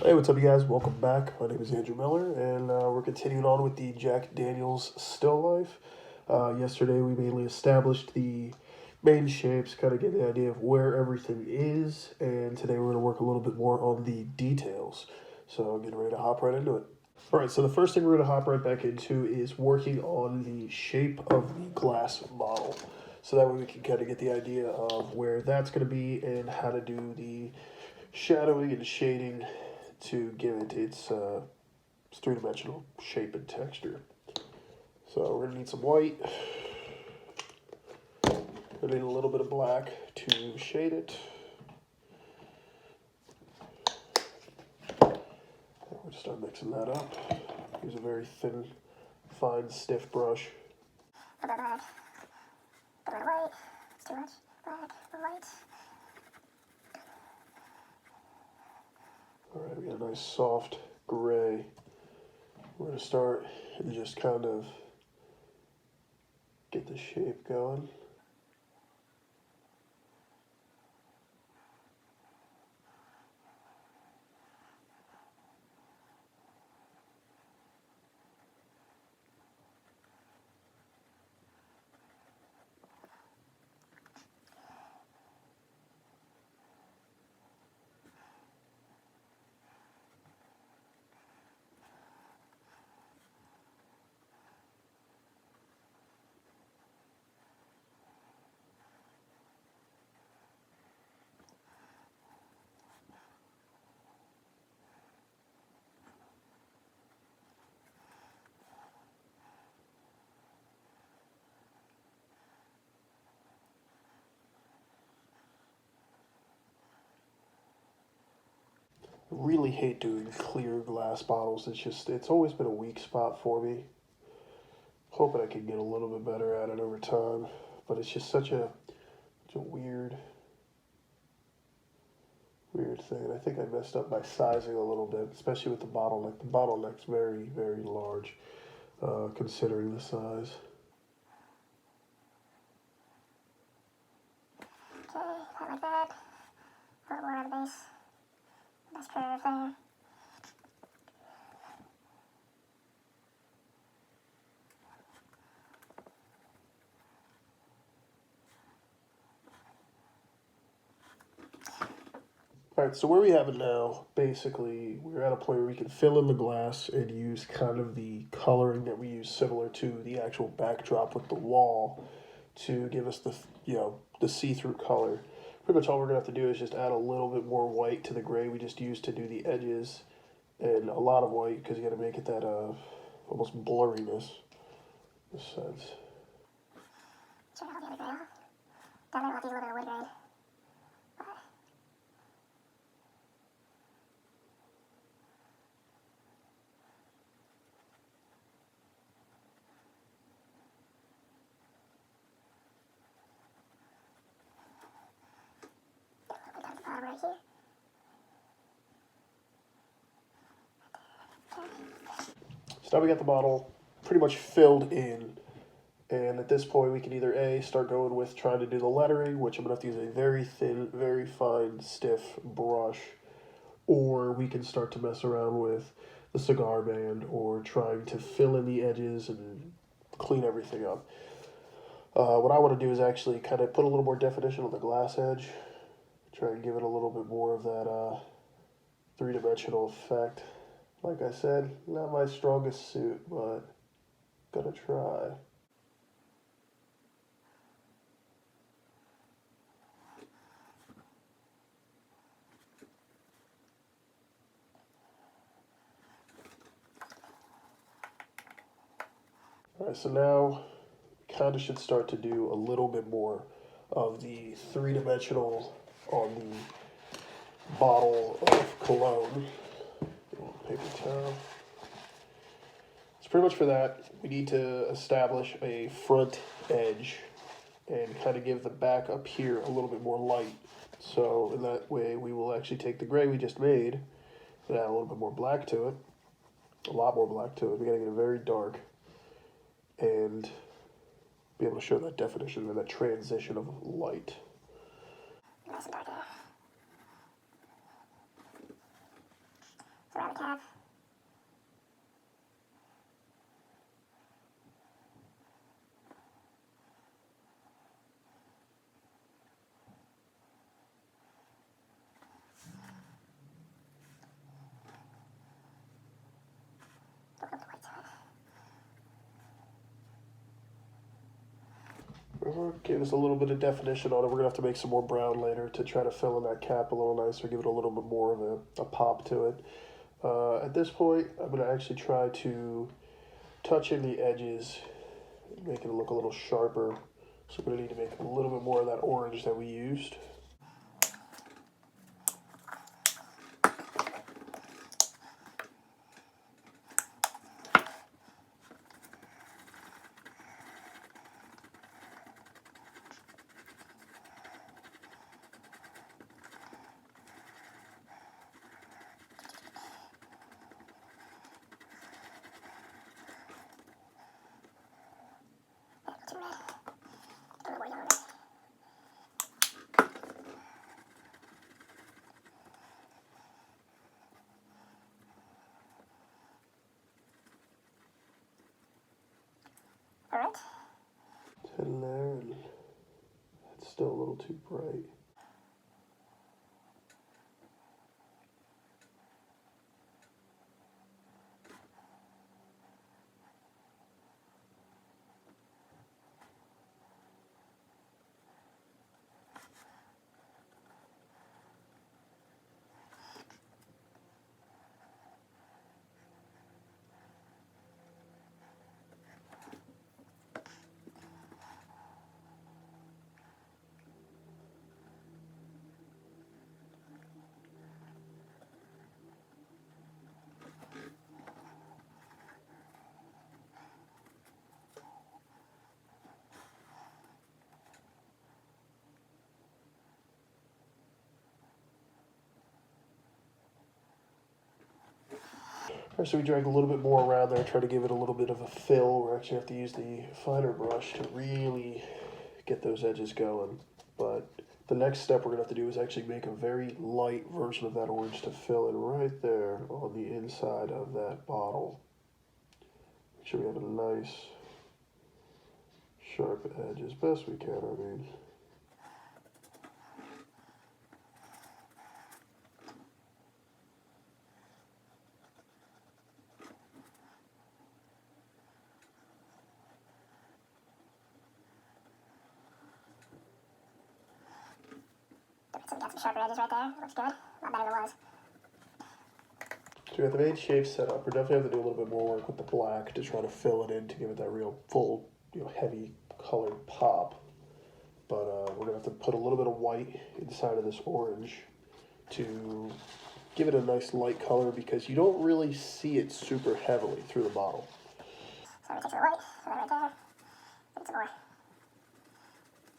Hey, what's up, you guys? Welcome back. My name is Andrew Miller, and we're continuing on with the Jack Daniels Still Life. Yesterday, we mainly established the main shapes, kind of get the idea of where everything is, and today we're going to work a little bit more on the details. So, getting ready to hop right into it. All right, so the first thing we're going to hop right back into is working on the shape of the glass bottle. So that way we can kind of get the idea of where that's going to be and how to do the shadowing and shading to give it its three-dimensional shape and texture. So we're gonna need some white. We're gonna need a little bit of black to shade it. We'll just start mixing that up. Use a very thin, fine, stiff brush. A bit red. A bit of white. It's too much. Black, white. All right, we got a nice soft gray. We're gonna start and just kind of get the shape going. Really hate doing clear glass bottles. It's always been a weak spot for me. Hoping I can get a little bit better at it over time, but it's just such a weird thing. And I think I messed up by sizing a little bit, especially with the bottleneck. The bottleneck's very, very large, considering the size. Okay, not like that. A little more on the base. Nice curve there. All right, so where we have it now, basically, we're at a point where we can fill in the glass and use kind of the coloring that we use similar to the actual backdrop with the wall to give us the see-through color. Pretty much all we're gonna have to do is just add a little bit more white to the gray we just used to do the edges, and a lot of white because you gotta make it that almost blurriness in a sense. Sure, I'll get the gray off. Down there, we'll have to use a little bit of wood grain. Right here. So now we got the bottle pretty much filled in. And at this point, we can either A, start going with trying to do the lettering, which I'm going to have to use a very thin, very fine, stiff brush, or we can start to mess around with the cigar band or trying to fill in the edges and clean everything up. What I want to do is actually kind of put a little more definition on the glass edge, try and give it a little bit more of that three-dimensional effect. Like I said, not my strongest suit, but gonna try. All right, so now kind of should start to do a little bit more of the three-dimensional on the bottle of cologne. Paper towel. So pretty much for that, we need to establish a front edge and kind of give the back up here a little bit more light. So in that way, we will actually take the gray we just made and add a little bit more black to it, a lot more black to it. We gotta get it very dark and be able to show that definition and that transition of light. Nice and dark there. cap. Give us a little bit of definition on it. We're gonna have to make some more brown later to try to fill in that cap a little nicer, give it a little bit more of a pop to it. At this point, I'm gonna actually try to touch in the edges, make it look a little sharper. So we're gonna need to make a little bit more of that orange that we used. All right. And there, and it's still a little too bright. Alright, so we drag a little bit more around there, try to give it a little bit of a fill. We actually have to use the finer brush to really get those edges going. But the next step we're going to have to do is actually make a very light version of that orange to fill in right there on the inside of that bottle. Make sure we have a nice sharp edge as best we can, I mean. So we got some sharper edges right there. Looks good. A lot better than it was. So we got the main shape set up. We're definitely have to do a little bit more work with the black to try to fill it in to give it that real full, heavy colored pop. But we're gonna have to put a little bit of white inside of this orange to give it a nice light color because you don't really see it super heavily through the bottle. So we take some white, put that right there. And some more.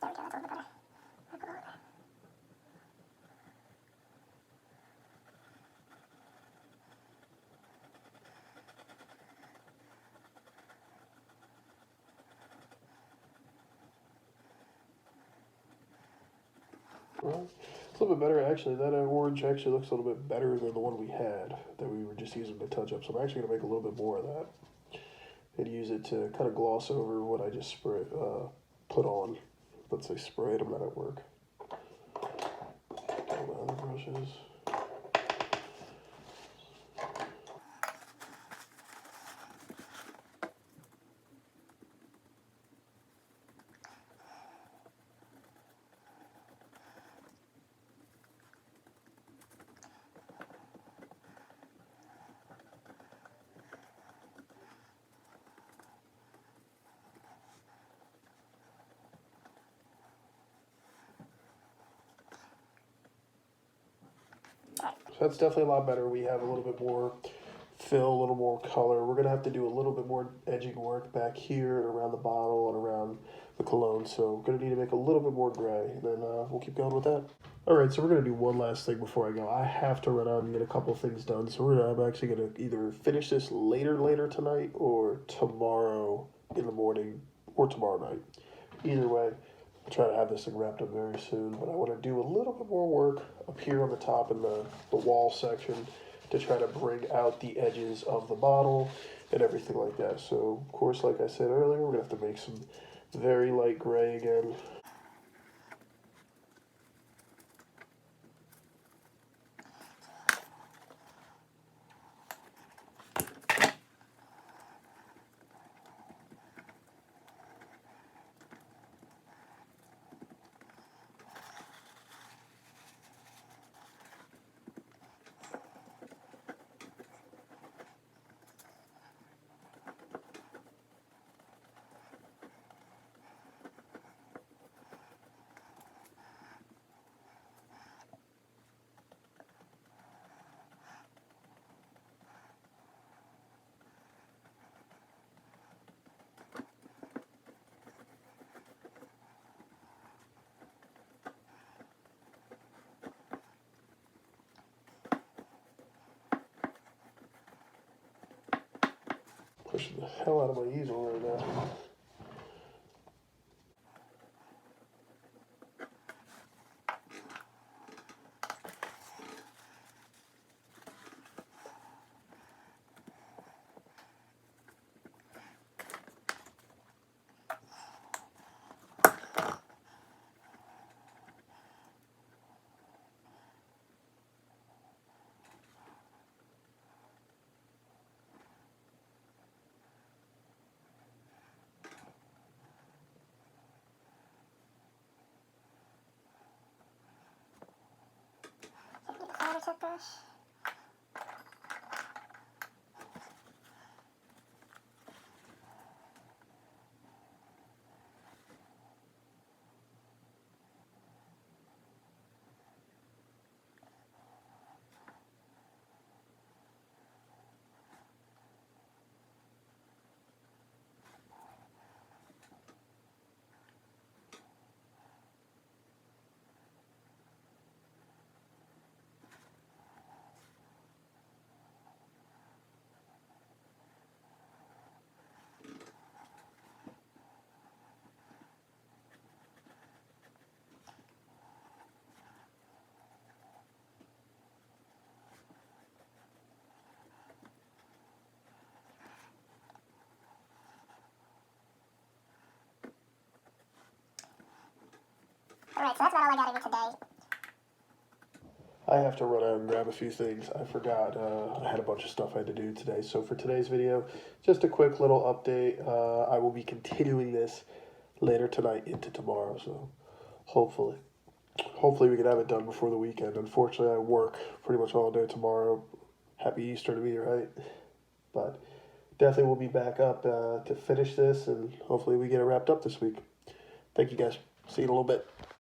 There we go, that's a little bit better. Well, it's a little bit better actually. That orange actually looks a little bit better than the one we had that we were just using to touch up. So I'm actually gonna make a little bit more of that and use it to kind of gloss over what I just put on. Let's say sprayed. I'm not at work. All my other brushes. So that's definitely a lot better. We have a little bit more fill, a little more color. We're gonna have to do a little bit more edging work back here and around the bottle and around the cologne. So we're gonna need to make a little bit more gray, and then we'll keep going with that. All right, so we're gonna do one last thing before I go. I have to run out and get a couple things done. So I'm actually gonna either finish this later tonight or tomorrow in the morning or tomorrow night. Either way, I'll try to have this thing wrapped up very soon. But I want to do a little bit more work up here on the top in the wall section to try to bring out the edges of the bottle and everything like that. So, of course, like I said earlier, we're going to have to make some very light gray again. Pushing the hell out of my easel right now. Toothbrush. Alright, so that's about all I got in today. I have to run out and grab a few things. I forgot. I had a bunch of stuff I had to do today. So for today's video, just a quick little update. I will be continuing this later tonight into tomorrow. So hopefully we can have it done before the weekend. Unfortunately, I work pretty much all day tomorrow. Happy Easter to me, right? But definitely we'll be back up to finish this, and hopefully we get it wrapped up this week. Thank you guys. See you in a little bit.